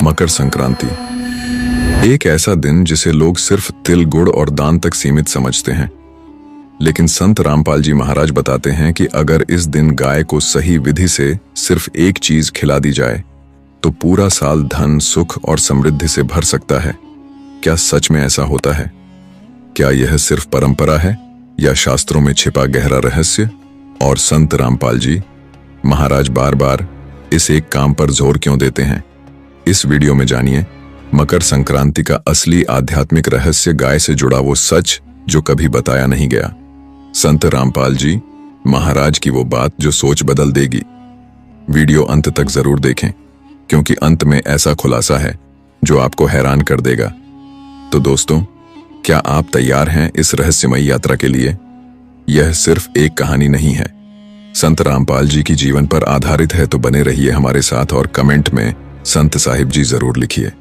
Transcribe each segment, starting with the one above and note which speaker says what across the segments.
Speaker 1: मकर संक्रांति एक ऐसा दिन जिसे लोग सिर्फ तिल गुड़ और दान तक सीमित समझते हैं, लेकिन संत रामपाल जी महाराज बताते हैं कि अगर इस दिन गाय को सही विधि से सिर्फ एक चीज खिला दी जाए तो पूरा साल धन, सुख और समृद्धि से भर सकता है। क्या सच में ऐसा होता है? क्या यह सिर्फ परंपरा है या शास्त्रों में छिपा गहरा रहस्य? और संत रामपाल जी महाराज बार बार इस एक काम पर जोर क्यों देते हैं? इस वीडियो में जानिए मकर संक्रांति का असली आध्यात्मिक रहस्य, गाय से जुड़ा वो सच जो कभी बताया नहीं गया। संत रामपाल जी महाराज की वो बात जो सोच बदल देगी। वीडियो अंत तक जरूर देखें, क्योंकि अंत में ऐसा खुलासा है जो आपको हैरान कर देगा। तो दोस्तों, क्या आप तैयार हैं इस रहस्यमयी यात्रा के लिए? यह सिर्फ एक कहानी नहीं है, संत रामपाल जी की जीवन पर आधारित है। तो बने रहिए हमारे साथ और कमेंट में संत साहिब जी जरूर लिखिए।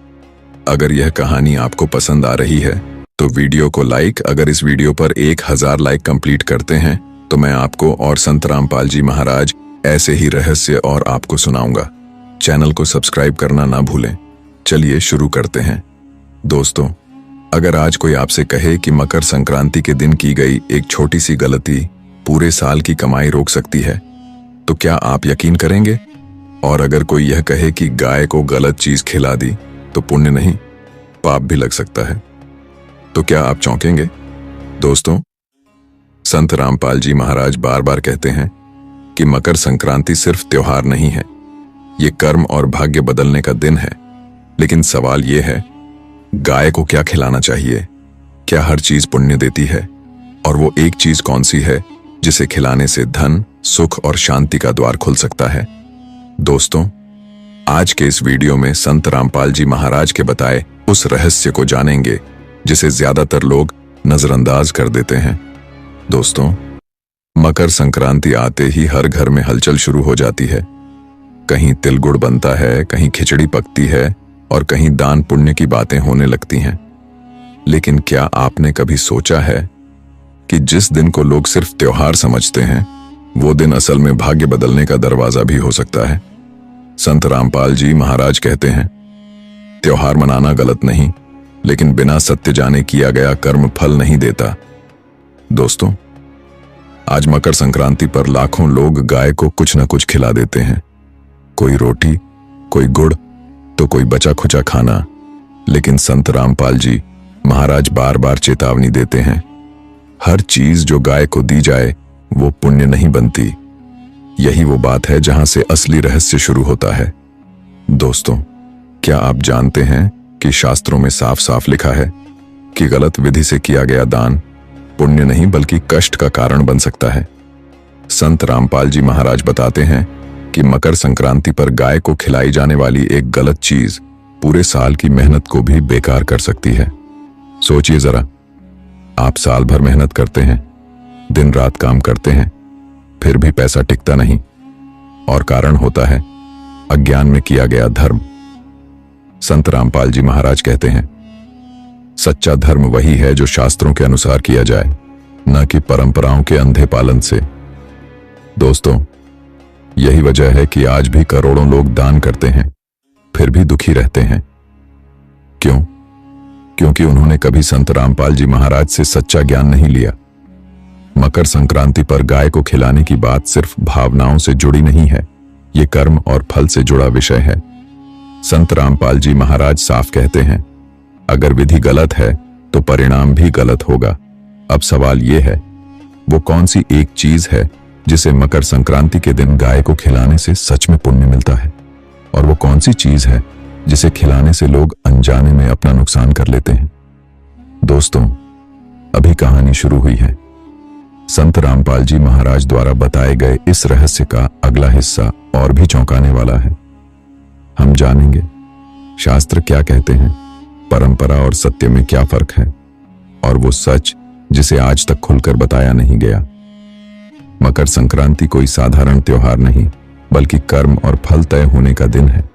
Speaker 1: अगर यह कहानी आपको पसंद आ रही है तो वीडियो को लाइक, अगर इस वीडियो पर 1000 लाइक कंप्लीट करते हैं तो मैं आपको और संत रामपाल जी महाराज ऐसे ही रहस्य और आपको सुनाऊंगा। चैनल को सब्सक्राइब करना ना भूलें। चलिए शुरू करते हैं। दोस्तों, अगर आज कोई आपसे कहे कि मकर संक्रांति के दिन की गई एक छोटी सी गलती पूरे साल की कमाई रोक सकती है, तो क्या आप यकीन करेंगे? और अगर कोई यह कहे कि गाय को गलत चीज खिला दी तो पुण्य नहीं, पाप भी लग सकता है, तो क्या आप चौंकेंगे? दोस्तों, संत रामपाल जी महाराज बार बार कहते हैं कि मकर संक्रांति सिर्फ त्योहार नहीं है, ये कर्म और भाग्य बदलने का दिन है। लेकिन सवाल यह है, गाय को क्या खिलाना चाहिए? क्या हर चीज पुण्य देती है? और वो एक चीज कौन सी है जिसे खिलाने से धन, सुख और शांति का द्वार खुल सकता है? दोस्तों, आज के इस वीडियो में संत रामपाल जी महाराज के बताए उस रहस्य को जानेंगे जिसे ज्यादातर लोग नजरअंदाज कर देते हैं। दोस्तों, मकर संक्रांति आते ही हर घर में हलचल शुरू हो जाती है। कहीं तिल गुड़ बनता है, कहीं खिचड़ी पकती है और कहीं दान पुण्य की बातें होने लगती हैं। लेकिन क्या आपने कभी सोचा है कि जिस दिन को लोग सिर्फ त्योहार समझते हैं, वो दिन असल में भाग्य बदलने का दरवाजा भी हो सकता है? संत रामपाल जी महाराज कहते हैं, त्योहार मनाना गलत नहीं, लेकिन बिना सत्य जाने किया गया कर्म फल नहीं देता। दोस्तों, आज मकर संक्रांति पर लाखों लोग गाय को कुछ न कुछ खिला देते हैं। कोई रोटी, कोई गुड़, तो कोई बचा खुचा खाना। लेकिन संत रामपाल जी महाराज बार बार चेतावनी देते हैं, हर चीज जो गाय को दी जाए वो पुण्य नहीं बनती। यही वो बात है जहां से असली रहस्य शुरू होता है। दोस्तों, क्या आप जानते हैं कि शास्त्रों में साफ साफ लिखा है कि गलत विधि से किया गया दान पुण्य नहीं बल्कि कष्ट का कारण बन सकता है। संत रामपाल जी महाराज बताते हैं कि मकर संक्रांति पर गाय को खिलाई जाने वाली एक गलत चीज पूरे साल की मेहनत को भी बेकार कर सकती है। सोचिए जरा, आप साल भर मेहनत करते हैं, दिन रात काम करते हैं, फिर भी पैसा टिकता नहीं, और कारण होता है अज्ञान में किया गया धर्म। संत रामपाल जी महाराज कहते हैं, सच्चा धर्म वही है जो शास्त्रों के अनुसार किया जाए, न कि परंपराओं के अंधे पालन से। दोस्तों, यही वजह है कि आज भी करोड़ों लोग दान करते हैं, फिर भी दुखी रहते हैं। क्यों? क्योंकि उन्होंने कभी संत रामपाल जी महाराज से सच्चा ज्ञान नहीं लिया। मकर संक्रांति पर गाय को खिलाने की बात सिर्फ भावनाओं से जुड़ी नहीं है, ये कर्म और फल से जुड़ा विषय है। संत रामपाल जी महाराज साफ कहते हैं, अगर विधि गलत है तो परिणाम भी गलत होगा। अब सवाल यह है, वो कौन सी एक चीज है जिसे मकर संक्रांति के दिन गाय को खिलाने से सच में पुण्य मिलता है? और वो कौन सी चीज है जिसे खिलाने से लोग अनजाने में अपना नुकसान कर लेते हैं? दोस्तों, अभी कहानी शुरू हुई है। संत रामपाल जी महाराज द्वारा बताए गए इस रहस्य का अगला हिस्सा और भी चौंकाने वाला है। हम जानेंगे शास्त्र क्या कहते हैं, परंपरा और सत्य में क्या फर्क है, और वो सच जिसे आज तक खुलकर बताया नहीं गया। मकर संक्रांति कोई साधारण त्योहार नहीं, बल्कि कर्म और फल तय होने का दिन है।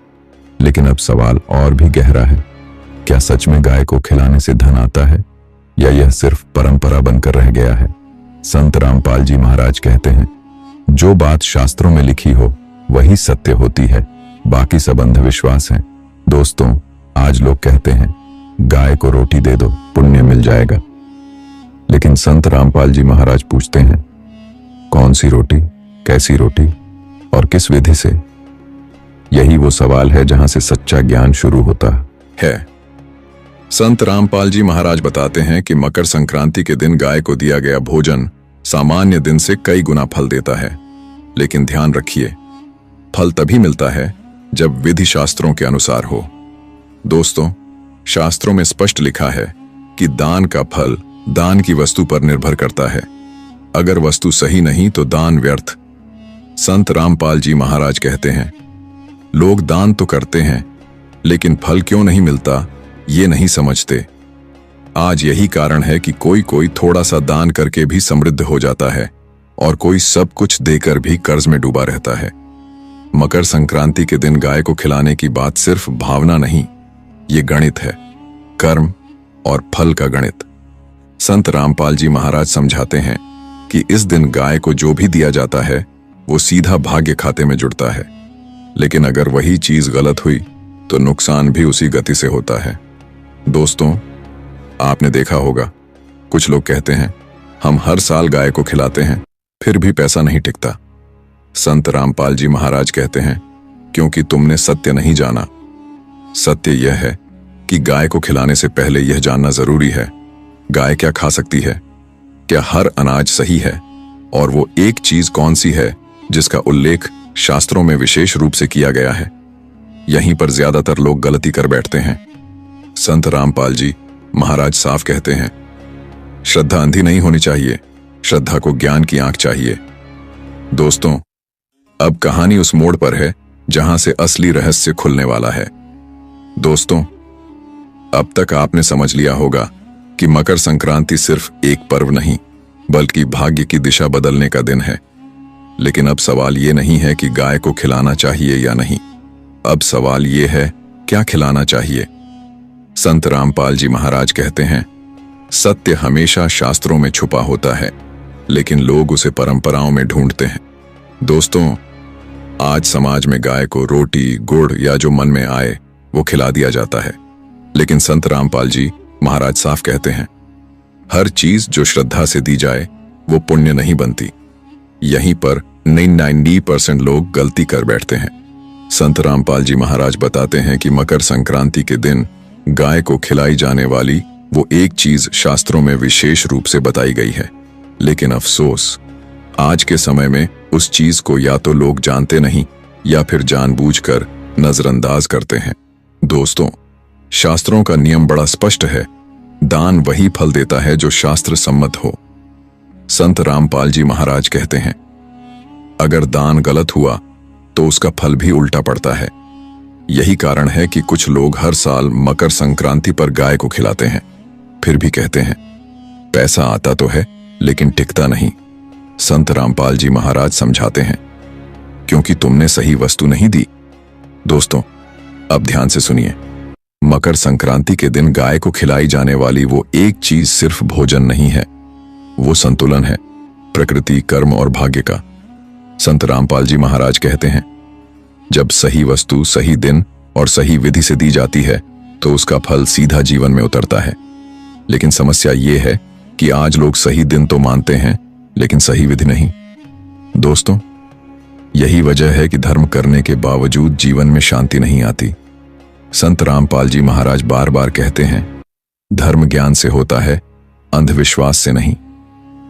Speaker 1: लेकिन अब सवाल और भी गहरा है, क्या सच में गाय को खिलाने से धन आता है, या यह सिर्फ परंपरा बनकर रह गया है? संत रामपाल जी महाराज कहते हैं, जो बात शास्त्रों में लिखी हो वही सत्य होती है, बाकी सब अंधविश्वास है। दोस्तों, आज लोग कहते हैं गाय को रोटी दे दो, पुण्य मिल जाएगा। लेकिन संत रामपाल जी महाराज पूछते हैं, कौन सी रोटी, कैसी रोटी और किस विधि से? यही वो सवाल है जहां से सच्चा ज्ञान शुरू होता है। संत रामपाल जी महाराज बताते हैं कि मकर संक्रांति के दिन गाय को दिया गया भोजन सामान्य दिन से कई गुना फल देता है। लेकिन ध्यान रखिए, फल तभी मिलता है जब विधि शास्त्रों के अनुसार हो। दोस्तों, शास्त्रों में स्पष्ट लिखा है कि दान का फल दान की वस्तु पर निर्भर करता है। अगर वस्तु सही नहीं तो दान व्यर्थ। संत रामपाल जी महाराज कहते हैं, लोग दान तो करते हैं लेकिन फल क्यों नहीं मिलता ये नहीं समझते। आज यही कारण है कि कोई कोई थोड़ा सा दान करके भी समृद्ध हो जाता है और कोई सब कुछ देकर भी कर्ज में डूबा रहता है। मकर संक्रांति के दिन गाय को खिलाने की बात सिर्फ भावना नहीं, ये गणित है, कर्म और फल का गणित। संत रामपाल जी महाराज समझाते हैं कि इस दिन गाय को जो भी दिया जाता है वो सीधा भाग्य खाते में जुड़ता है। लेकिन अगर वही चीज गलत हुई तो नुकसान भी उसी गति से होता है। दोस्तों, आपने देखा होगा, कुछ लोग कहते हैं हम हर साल गाय को खिलाते हैं फिर भी पैसा नहीं टिकता। संत रामपाल जी महाराज कहते हैं, क्योंकि तुमने सत्य नहीं जाना। सत्य यह है कि गाय को खिलाने से पहले यह जानना जरूरी है, गाय क्या खा सकती है, क्या हर अनाज सही है, और वो एक चीज कौन सी है जिसका उल्लेख शास्त्रों में विशेष रूप से किया गया है। यहीं पर ज्यादातर लोग गलती कर बैठते हैं। संत रामपाल जी महाराज साफ कहते हैं, श्रद्धा अंधी नहीं होनी चाहिए, श्रद्धा को ज्ञान की आंख चाहिए। दोस्तों, अब कहानी उस मोड़ पर है जहां से असली रहस्य खुलने वाला है। दोस्तों, अब तक आपने समझ लिया होगा कि मकर संक्रांति सिर्फ एक पर्व नहीं बल्कि भाग्य की दिशा बदलने का दिन है। लेकिन अब सवाल ये नहीं है कि गाय को खिलाना चाहिए या नहीं, अब सवाल ये है क्या खिलाना चाहिए। संत रामपाल जी महाराज कहते हैं, सत्य हमेशा शास्त्रों में छुपा होता है लेकिन लोग उसे परंपराओं में ढूंढते हैं। दोस्तों, आज समाज में गाय को रोटी, गुड़ या जो मन में आए वो खिला दिया जाता है। लेकिन संत रामपाल जी महाराज साफ कहते हैं, हर चीज जो श्रद्धा से दी जाए वो पुण्य नहीं बनती। यहीं पर 99% लोग गलती कर बैठते हैं। संत रामपाल जी महाराज बताते हैं कि मकर संक्रांति के दिन गाय को खिलाई जाने वाली वो एक चीज शास्त्रों में विशेष रूप से बताई गई है। लेकिन अफसोस, आज के समय में उस चीज को या तो लोग जानते नहीं या फिर जानबूझकर नजरअंदाज करते हैं। दोस्तों, शास्त्रों का नियम बड़ा स्पष्ट है, दान वही फल देता है जो शास्त्र सम्मत हो। संत रामपाल जी महाराज कहते हैं, अगर दान गलत हुआ तो उसका फल भी उल्टा पड़ता है। यही कारण है कि कुछ लोग हर साल मकर संक्रांति पर गाय को खिलाते हैं, फिर भी कहते हैं पैसा आता तो है लेकिन टिकता नहीं। संत रामपाल जी महाराज समझाते हैं, क्योंकि तुमने सही वस्तु नहीं दी। दोस्तों, अब ध्यान से सुनिए, मकर संक्रांति के दिन गाय को खिलाई जाने वाली वो एक चीज सिर्फ भोजन नहीं है, वो संतुलन है, प्रकृति, कर्म और भाग्य का। संत रामपाल जी महाराज कहते हैं, जब सही वस्तु सही दिन और सही विधि से दी जाती है तो उसका फल सीधा जीवन में उतरता है। लेकिन समस्या ये है कि आज लोग सही दिन तो मानते हैं लेकिन सही विधि नहीं। दोस्तों, यही वजह है कि धर्म करने के बावजूद जीवन में शांति नहीं आती। संत रामपाल जी महाराज बार बार कहते हैं, धर्म ज्ञान से होता है, अंधविश्वास से नहीं।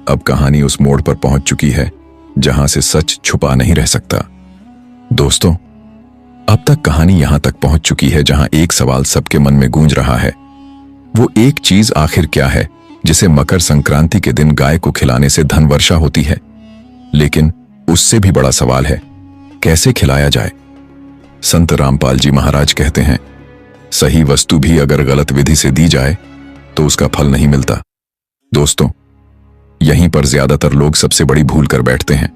Speaker 1: अब कहानी उस मोड़ पर पहुंच चुकी है जहां से सच छुपा नहीं रह सकता। दोस्तों, अब तक कहानी यहां तक पहुंच चुकी है जहां एक सवाल सबके मन में गूंज रहा है, वो एक चीज आखिर क्या है जिसे मकर संक्रांति के दिन गाय को खिलाने से धन वर्षा होती है। लेकिन उससे भी बड़ा सवाल है, कैसे खिलाया जाए। संत रामपाल जी महाराज कहते हैं, सही वस्तु भी अगर गलत विधि से दी जाए तो उसका फल नहीं मिलता। दोस्तों, यहीं पर ज्यादातर लोग सबसे बड़ी भूल कर बैठते हैं।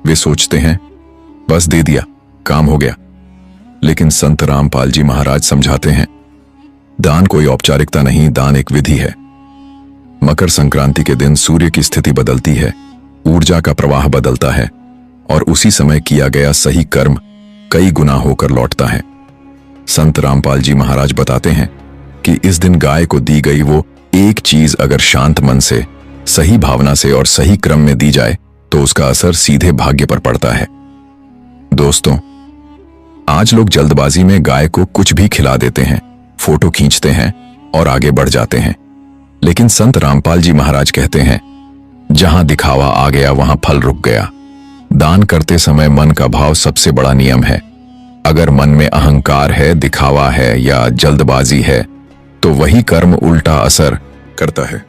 Speaker 1: वे सोचते हैं बस दे दिया, काम हो गया। लेकिन संत रामपाल जी महाराज समझाते हैं, दान कोई औपचारिकता नहीं, दान एक विधि है। मकर संक्रांति के दिन सूर्य की स्थिति बदलती है, ऊर्जा का प्रवाह बदलता है और उसी समय किया गया सही कर्म कई गुना होकर लौटता है। संत रामपाल जी महाराज बताते हैं कि इस दिन गाय को दी गई वो एक चीज अगर शांत मन से, सही भावना से और सही क्रम में दी जाए तो उसका असर सीधे भाग्य पर पड़ता है। दोस्तों, आज लोग जल्दबाजी में गाय को कुछ भी खिला देते हैं, फोटो खींचते हैं और आगे बढ़ जाते हैं। लेकिन संत रामपाल जी महाराज कहते हैं, जहां दिखावा आ गया वहां फल रुक गया। दान करते समय मन का भाव सबसे बड़ा नियम है। अगर मन में अहंकार है, दिखावा है या जल्दबाजी है तो वही कर्म उल्टा असर करता है।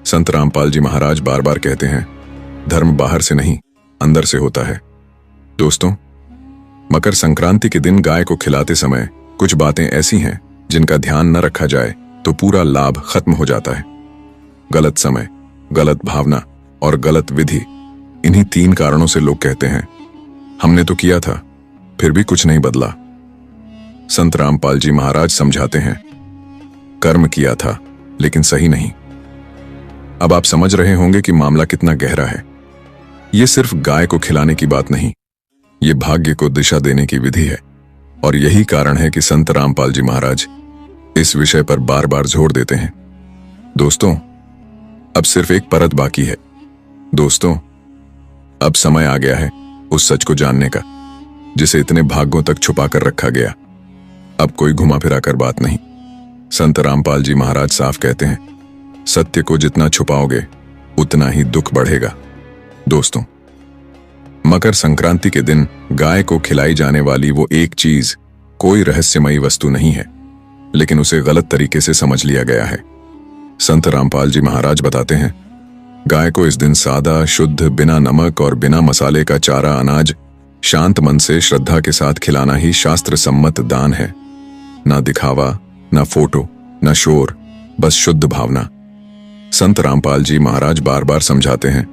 Speaker 1: संत रामपाल जी महाराज बार बार कहते हैं, धर्म बाहर से नहीं अंदर से होता है। दोस्तों, मकर संक्रांति के दिन गाय को खिलाते समय कुछ बातें ऐसी हैं जिनका ध्यान न रखा जाए तो पूरा लाभ खत्म हो जाता है। गलत समय, गलत भावना और गलत विधि, इन्हीं 3 कारणों से लोग कहते हैं, हमने तो किया था फिर भी कुछ नहीं बदला। संत रामपाल जी महाराज समझाते हैं, कर्म किया था लेकिन सही नहीं। अब आप समझ रहे होंगे कि मामला कितना गहरा है। यह सिर्फ गाय को खिलाने की बात नहीं, ये भाग्य को दिशा देने की विधि है। और यही कारण है कि संत रामपाल जी महाराज इस विषय पर बार बार जोर देते हैं। दोस्तों, अब सिर्फ एक परत बाकी है। दोस्तों, अब समय आ गया है उस सच को जानने का जिसे इतने भाग्यों तक छुपा कर रखा गया। अब कोई घुमा फिरा कर बात नहीं। संत रामपाल जी महाराज साफ कहते हैं, सत्य को जितना छुपाओगे उतना ही दुख बढ़ेगा। दोस्तों, मकर संक्रांति के दिन गाय को खिलाई जाने वाली वो एक चीज कोई रहस्यमयी वस्तु नहीं है, लेकिन उसे गलत तरीके से समझ लिया गया है। संत रामपाल जी महाराज बताते हैं, गाय को इस दिन सादा, शुद्ध, बिना नमक और बिना मसाले का चारा अनाज शांत मन से श्रद्धा के साथ खिलाना ही शास्त्र सम्मत दान है। ना दिखावा, ना फोटो, ना शोर, बस शुद्ध भावना। संत रामपाल जी महाराज बार बार समझाते हैं,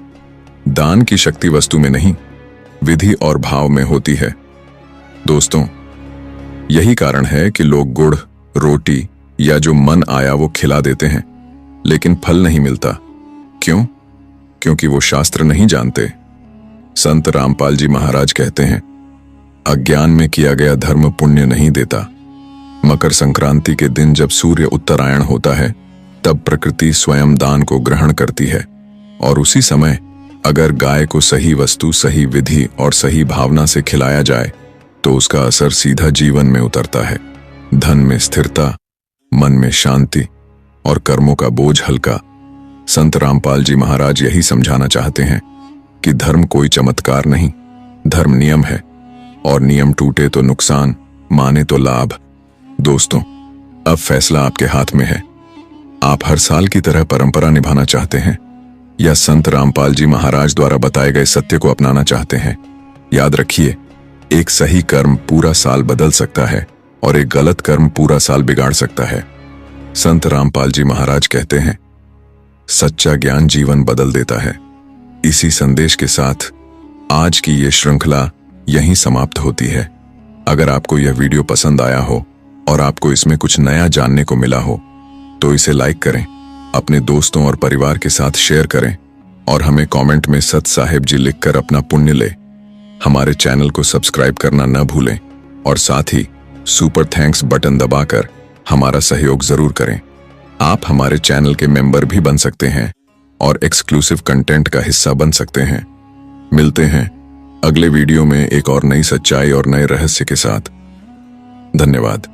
Speaker 1: दान की शक्ति वस्तु में नहीं, विधि और भाव में होती है। दोस्तों, यही कारण है कि लोग गुड़, रोटी या जो मन आया वो खिला देते हैं, लेकिन फल नहीं मिलता। क्यों? क्योंकि वो शास्त्र नहीं जानते। संत रामपाल जी महाराज कहते हैं, अज्ञान में किया गया धर्म पुण्य नहीं देता। मकर संक्रांति के दिन जब सूर्य उत्तरायण होता है तब प्रकृति स्वयं दान को ग्रहण करती है, और उसी समय अगर गाय को सही वस्तु, सही विधि और सही भावना से खिलाया जाए तो उसका असर सीधा जीवन में उतरता है। धन में स्थिरता, मन में शांति और कर्मों का बोझ हल्का। संत रामपाल जी महाराज यही समझाना चाहते हैं कि धर्म कोई चमत्कार नहीं, धर्म नियम है, और नियम टूटे तो नुकसान, माने तो लाभ। दोस्तों, अब फैसला आपके हाथ में है। आप हर साल की तरह परंपरा निभाना चाहते हैं या संत रामपाल जी महाराज द्वारा बताए गए सत्य को अपनाना चाहते हैं? याद रखिए, एक सही कर्म पूरा साल बदल सकता है और एक गलत कर्म पूरा साल बिगाड़ सकता है। संत रामपाल जी महाराज कहते हैं, सच्चा ज्ञान जीवन बदल देता है। इसी संदेश के साथ आज की ये श्रृंखला यहीं समाप्त होती है। अगर आपको यह वीडियो पसंद आया हो और आपको इसमें कुछ नया जानने को मिला हो तो इसे लाइक करें, अपने दोस्तों और परिवार के साथ शेयर करें और हमें कमेंट में सत साहेब जी लिखकर अपना पुण्य ले। हमारे चैनल को सब्सक्राइब करना न भूलें और साथ ही सुपर थैंक्स बटन दबाकर हमारा सहयोग जरूर करें। आप हमारे चैनल के मेंबर भी बन सकते हैं और एक्सक्लूसिव कंटेंट का हिस्सा बन सकते हैं। मिलते हैं अगले वीडियो में एक और नई सच्चाई और नए रहस्य के साथ। धन्यवाद।